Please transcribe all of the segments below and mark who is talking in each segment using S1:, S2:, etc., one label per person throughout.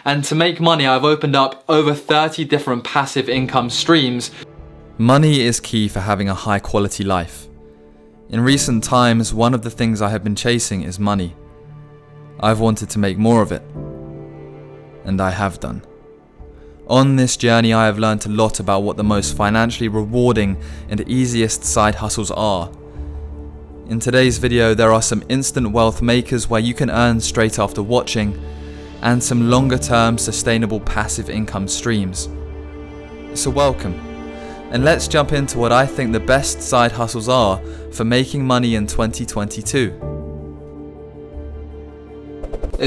S1: And to make money, I've opened up over 30 different passive income streams.
S2: Money is key for having a high quality life. In recent times, one of the things I have been chasing is money. I've wanted to make more of it. And I have done. On this journey, I have learned a lot about what the most financially rewarding and easiest side hustles are. In today's video, there are some instant wealth makers where you can earn straight after watching, and some longer term sustainable passive income streams. So welcome, and let's jump into what I think the best side hustles are for making money in 2022.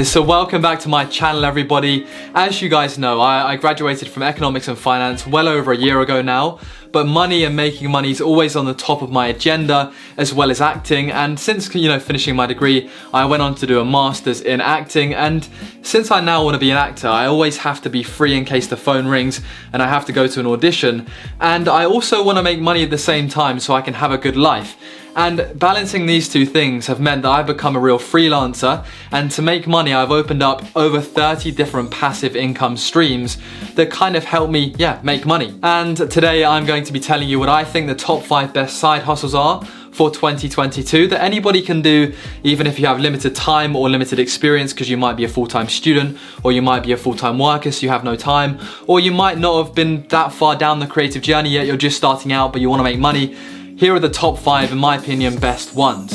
S1: So welcome back to my channel, everybody. As you guys know, I graduated from economics and finance well over a year ago now, but money and making money is always on the top of my agenda, as well as acting. And since, finishing my degree, I went on to do a master's in acting. And since I now want to be an actor, I always have to be free in case the phone rings and I have to go to an audition. And I also want to make money at the same time so I can have a good life. And balancing these two things have meant that I've become a real freelancer, and to make money I've opened up over 30 different passive income streams that kind of help me, make money. And today I'm going to be telling you what I think the top 5 best side hustles are for 2022 that anybody can do, even if you have limited time or limited experience, because you might be a full-time student, or you might be a full-time worker so you have no time, or you might not have been that far down the creative journey yet, you're just starting out but you want to make money. Here are the top 5, in my opinion, best ones.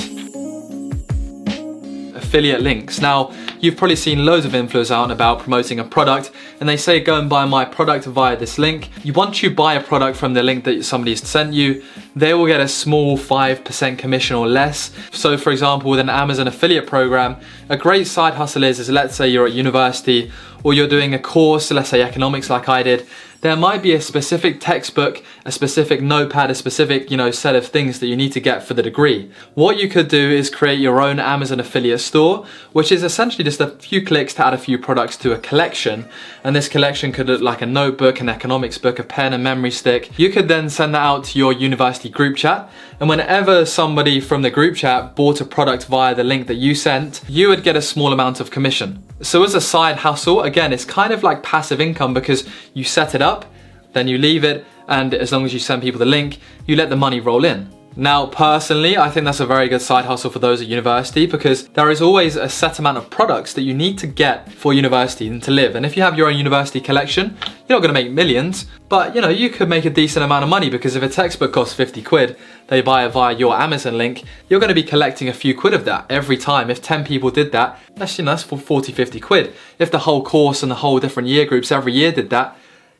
S1: Affiliate links. Now, you've probably seen loads of influencers out and about promoting a product, and they say go and buy my product via this link. Once you buy a product from the link that somebody's sent you, they will get a small 5% commission or less. So for example, with an Amazon affiliate program, a great side hustle is let's say you're at university or you're doing a course, let's say economics like I did, there might be a specific textbook, a specific notepad, a specific, set of things that you need to get for the degree. What you could do is create your own Amazon affiliate store, which is essentially just a few clicks to add a few products to a collection. And this collection could look like a notebook, an economics book, a pen, a memory stick. You could then send that out to your university group chat. And whenever somebody from the group chat bought a product via the link that you sent, you would get a small amount of commission. So as a side hustle, again, it's kind of like passive income because you set it up, then you leave it, and as long as you send people the link, you let the money roll in. Now, personally, I think that's a very good side hustle for those at university because there is always a set amount of products that you need to get for university and to live. And if you have your own university collection, you're not going to make millions, but you could make a decent amount of money because if a textbook costs 50 quid, they buy it via your Amazon link, you're going to be collecting a few quid of that every time. If 10 people did that, that's for 40, 50 quid. If the whole course and the whole different year groups every year did that,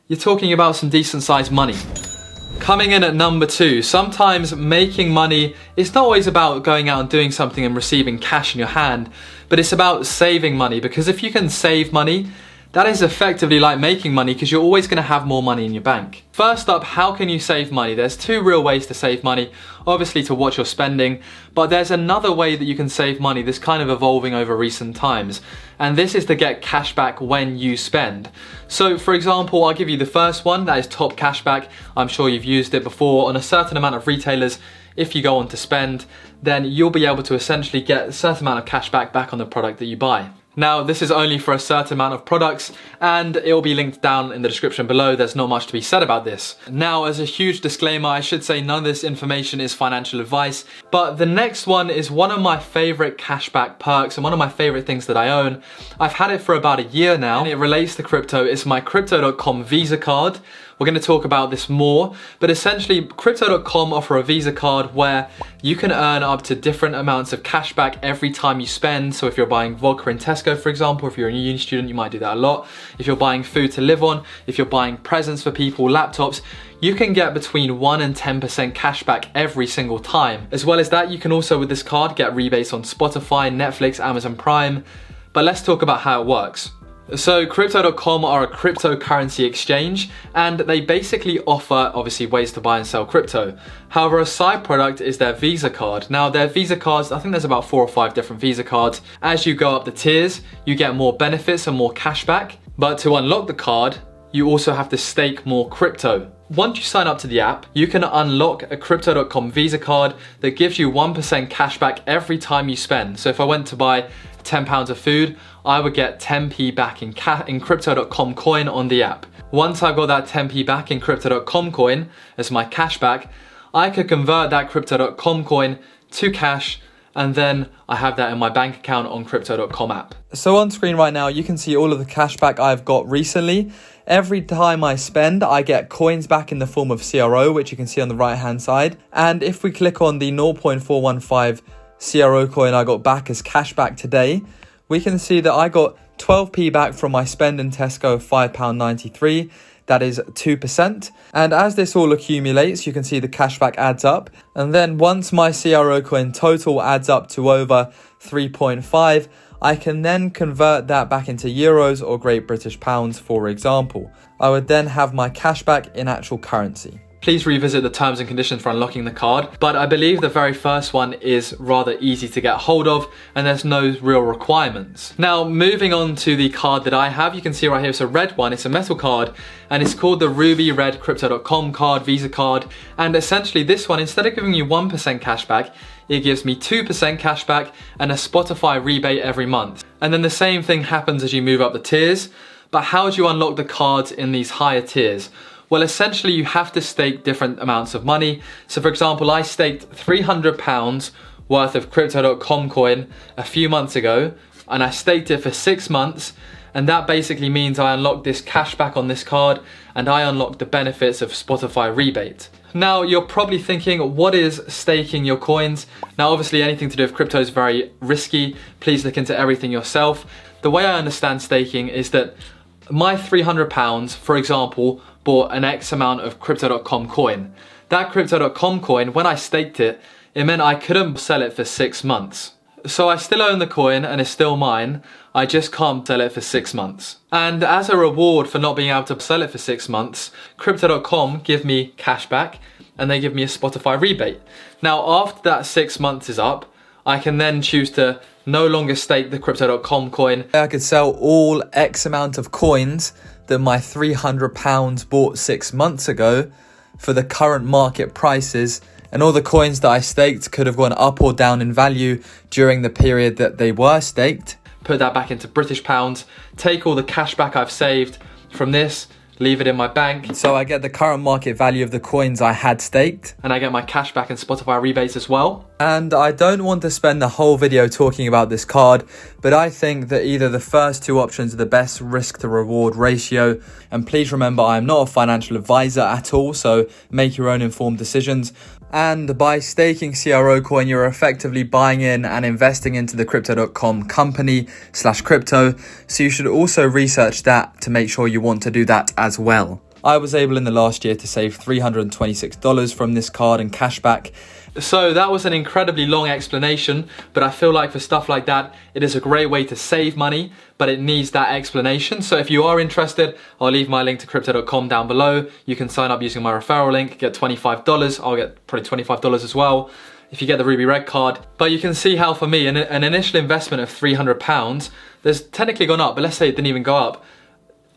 S1: you're talking about some decent sized money. Coming in at number 2, sometimes making money is not always about going out and doing something and receiving cash in your hand, but it's about saving money, because if you can save money, that is effectively like making money because you're always going to have more money in your bank. First up, how can you save money? There's 2 real ways to save money. Obviously to watch your spending, but there's another way that you can save money that's kind of evolving over recent times. And this is to get cash back when you spend. So for example, I'll give you the first one, that is top cashback. I'm sure you've used it before. On a certain amount of retailers, if you go on to spend, then you'll be able to essentially get a certain amount of cash back on the product that you buy. Now, this is only for a certain amount of products, and it will be linked down in the description below. There's not much to be said about this. Now, as a huge disclaimer, I should say none of this information is financial advice, but the next one is one of my favorite cashback perks and one of my favorite things that I own. I've had it for about a year now, and it relates to crypto. It's my Crypto.com Visa card. We're going to talk about this more, but essentially Crypto.com offer a Visa card where you can earn up to different amounts of cash back every time you spend. So if you're buying vodka in Tesco, for example, if you're a uni student, you might do that a lot. If you're buying food to live on, if you're buying presents for people, laptops, you can get between 1 and 10% cash back every single time. As well as that, you can also with this card get rebates on Spotify, Netflix, Amazon Prime. But let's talk about how it works. So Crypto.com are a cryptocurrency exchange, and they basically offer obviously ways to buy and sell crypto. However, a side product is their Visa card. Now their Visa cards, I think there's about 4 or 5 different Visa cards. As you go up the tiers, you get more benefits and more cash back. But to unlock the card, you also have to stake more crypto. Once you sign up to the app, you can unlock a Crypto.com Visa card that gives you 1% cash back every time you spend. So if I went to buy £10 of food, I would get 10p back in Crypto.com coin on the app. Once I got that 10p back in Crypto.com coin as my cashback, I could convert that Crypto.com coin to cash, and then I have that in my bank account on Crypto.com app.
S2: So on screen right now, you can see all of the cashback I've got recently. Every time I spend, I get coins back in the form of CRO, which you can see on the right hand side. And if we click on the 0.415 CRO coin I got back as cashback today, we can see that I got 12p back from my spend in Tesco of £5.93. That is 2%. And as this all accumulates, you can see the cashback adds up. And then once my CRO coin total adds up to over 3.5, I can then convert that back into euros or Great British pounds, for example. I would then have my cashback in actual currency.
S1: Please revisit the terms and conditions for unlocking the card, but I believe the very first one is rather easy to get hold of and there's no real requirements. Now, moving on to the card that I have, you can see right here it's a red one, it's a metal card, and it's called the Ruby Red Crypto.com card, Visa card, and essentially this one, instead of giving you 1% cashback, it gives me 2% cashback and a Spotify rebate every month. And then the same thing happens as you move up the tiers, but how do you unlock the cards in these higher tiers? Well, essentially you have to stake different amounts of money. So for example, I staked £300 worth of Crypto.com coin a few months ago, and I staked it for 6 months. And that basically means I unlock this cashback on this card and I unlock the benefits of Spotify rebate. Now, you're probably thinking, what is staking your coins? Now, obviously anything to do with crypto is very risky. Please look into everything yourself. The way I understand staking is that my £300, for example, bought an X amount of Crypto.com coin. That Crypto.com coin, when I staked it, it meant I couldn't sell it for 6 months. So I still own the coin and it's still mine, I just can't sell it for 6 months. And as a reward for not being able to sell it for 6 months, Crypto.com give me cash back and they give me a Spotify rebate. Now after that 6 months is up, I can then choose to no longer stake the Crypto.com coin.
S2: I could sell all X amount of coins that my £300 bought 6 months ago for the current market prices, and all the coins that I staked could have gone up or down in value during the period that they were staked.
S1: Put that back into British pounds, take all the cash back I've saved from this, leave it in my bank.
S2: So I get the current market value of the coins I had staked.
S1: And I get my cash back and Spotify rebates as well.
S2: And I don't want to spend the whole video talking about this card, but I think that either the first two options are the best risk to reward ratio. And please remember, I'm not a financial advisor at all, so make your own informed decisions. And by staking CRO coin, you're effectively buying in and investing into the Crypto.com company /crypto. So you should also research that to make sure you want to do that as well. I was able in the last year to save $326 from this card and cashback.
S1: So that was an incredibly long explanation, but I feel like for stuff like that, it is a great way to save money, but it needs that explanation. So if you are interested, I'll leave my link to Crypto.com down below. You can sign up using my referral link, get $25. I'll get probably $25 as well if you get the Ruby Red card. But you can see how for me, an initial investment of £300, there's technically gone up, but let's say it didn't even go up.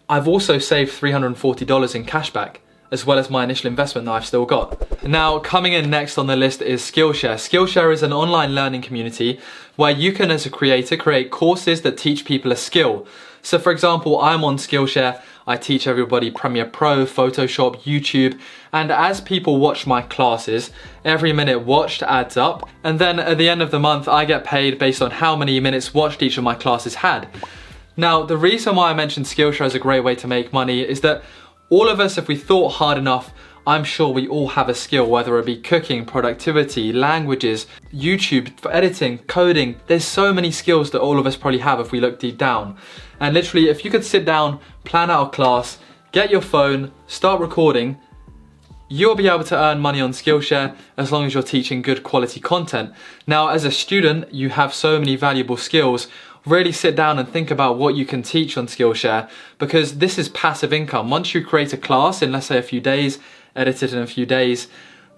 S1: I've also saved $340 in cashback, as well as my initial investment that I've still got. Now, coming in next on the list is Skillshare. Skillshare is an online learning community where you can, as a creator, create courses that teach people a skill. So for example, I'm on Skillshare. I teach everybody Premiere Pro, Photoshop, YouTube, and as people watch my classes, every minute watched adds up, and then at the end of the month, I get paid based on how many minutes watched each of my classes had. Now, the reason why I mentioned Skillshare as a great way to make money is that all of us, if we thought hard enough, I'm sure we all have a skill, whether it be cooking, productivity, languages, YouTube, for editing, coding. There's so many skills that all of us probably have if we look deep down. And literally, if you could sit down, plan out a class, get your phone, start recording, you'll be able to earn money on Skillshare as long as you're teaching good quality content. Now, as a student, you have so many valuable skills. Really sit down and think about what you can teach on Skillshare, because this is passive income. Once you create a class in, let's say, a few days, edit it in a few days,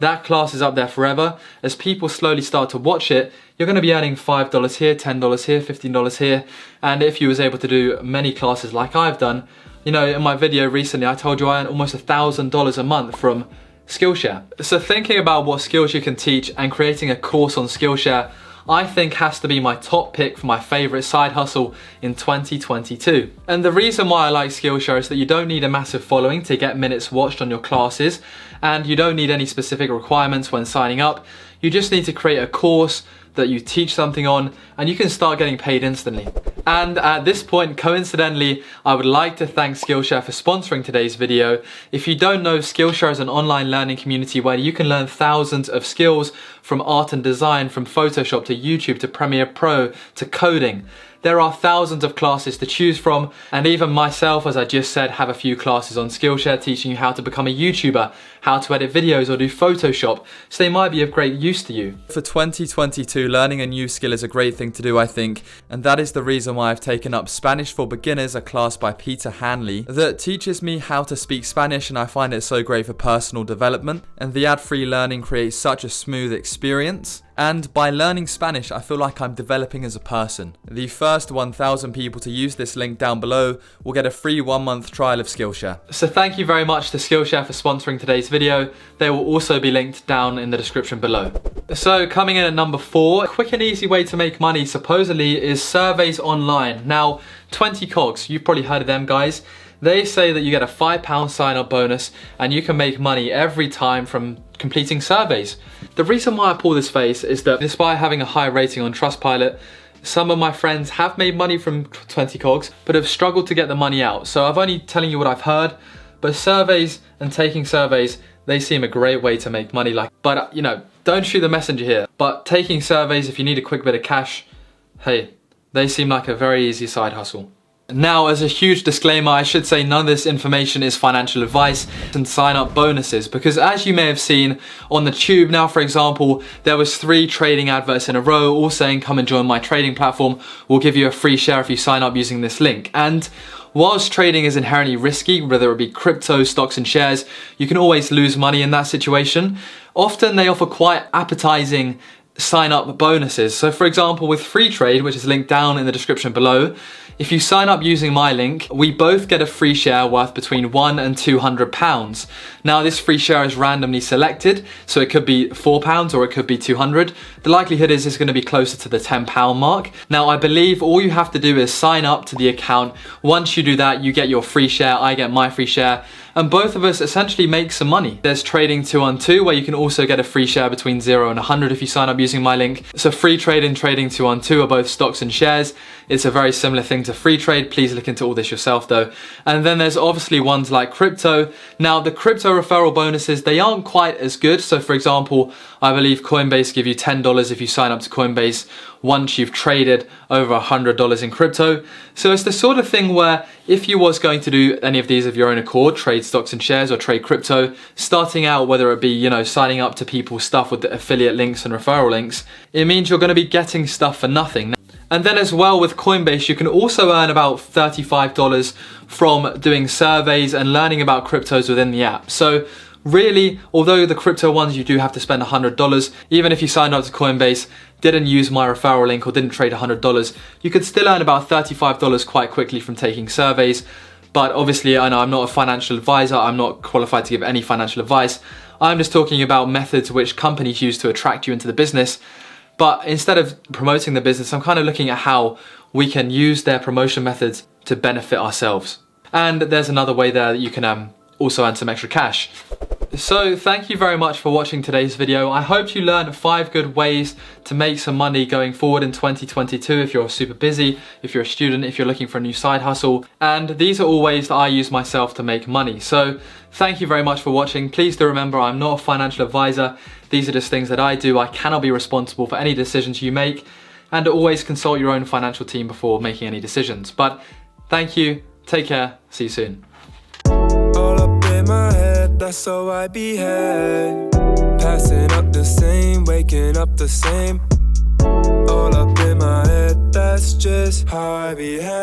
S1: that class is up there forever. As people slowly start to watch it, you're going to be earning $5 here, $10 here, $15 here. And if you was able to do many classes like I've done, you know, in my video recently, I told you I earned almost $1,000 a month from Skillshare. So thinking about what skills you can teach and creating a course on Skillshare, I think has to be my top pick for my favorite side hustle in 2022. And the reason why I like Skillshare is that you don't need a massive following to get minutes watched on your classes, and you don't need any specific requirements when signing up. You just need to create a course that you teach something on, and you can start getting paid instantly. And at this point, coincidentally, I would like to thank Skillshare for sponsoring today's video. If you don't know, Skillshare is an online learning community where you can learn thousands of skills from art and design, from Photoshop to YouTube to Premiere Pro to coding. There are thousands of classes to choose from, and even myself, as I just said, have a few classes on Skillshare teaching you how to become a YouTuber, how to edit videos or do Photoshop, so they might be of great use to you. For 2022, learning a new skill is a great thing to do, I think, and that is the reason why I've taken up Spanish for Beginners, a class by Peter Hanley that teaches me how to speak Spanish, and I find it so great for personal development, and the ad-free learning creates such a smooth experience. And by learning Spanish, I feel like I'm developing as a person. The first 1,000 people to use this link down below will get a free 1-month trial of Skillshare. So thank you very much to Skillshare for sponsoring today's video. They will also be linked down in the description below. So coming in at number 4, a quick and easy way to make money supposedly is surveys online. Now, 20 cogs, you've probably heard of them guys. They say that you get a £5 sign-up bonus and you can make money every time from completing surveys. The reason why I pull this face is that despite having a high rating on Trustpilot, some of my friends have made money from 20 cogs but have struggled to get the money out. So I'm only telling you what I've heard, but surveys and taking surveys, they seem a great way to make money. But you know, don't shoot the messenger here. But taking surveys, if you need a quick bit of cash, hey, they seem like a very easy side hustle. Now, as a huge disclaimer, I should say none of this information is financial advice and sign-up bonuses, because as you may have seen on the tube now, for example, there was 3 trading adverts in a row all saying come and join my trading platform, we'll give you a free share if you sign up using this link. And whilst trading is inherently risky, whether it be crypto, stocks and shares, you can always lose money in that situation. Often they offer quite appetizing sign-up bonuses. So for example, with free trade, which is linked down in the description below, if you sign up using my link, we both get a free share worth between £1 and £200. Now this free share is randomly selected, so it could be £4 or it could be 200. The likelihood is it's going to be closer to the £10 mark. Now I believe all you have to do is sign up to the account. Once you do that, you get your free share, I get my free share, and both of us essentially make some money. There's trading 2 on 2 where you can also get a free share between 0 and 100 if you sign up using my link. So free trade and trading 2 on 2 are both stocks and shares. It's a very similar thing to free trade. Please look into all this yourself though. And then there's obviously ones like crypto. Now the crypto referral bonuses, they aren't quite as good. So for example, I believe Coinbase give you $10 if you sign up to Coinbase once you've traded over $100 in crypto. So it's the sort of thing where if you was going to do any of these of your own accord, trade stocks and shares or trade crypto, starting out, whether it be, you know, signing up to people's stuff with the affiliate links and referral links, it means you're going to be getting stuff for nothing. And then as well with Coinbase, you can also earn about $35 from doing surveys and learning about cryptos within the app. So really, although the crypto ones you do have to spend $100, even if you signed up to Coinbase, didn't use my referral link or didn't trade $100, you could still earn about $35 quite quickly from taking surveys. But obviously, I know I'm not a financial advisor, I'm not qualified to give any financial advice. I'm just talking about methods which companies use to attract you into the business. But instead of promoting the business, I'm kind of looking at how we can use their promotion methods to benefit ourselves. And there's another way there that you can also earn some extra cash. So thank you very much for watching today's video. I hope you learned 5 good ways to make some money going forward in 2022 if you're super busy, if you're a student, if you're looking for a new side hustle. And these are all ways that I use myself to make money. So thank you very much for watching. Please do remember I'm not a financial advisor. These are just things that I do. I cannot be responsible for any decisions you make, and always consult your own financial team before making any decisions. But thank you, take care, see you soon.
S3: All up in my head, that's how I behave. Passing up the same, waking up the same. All up in my head, that's just how I behave.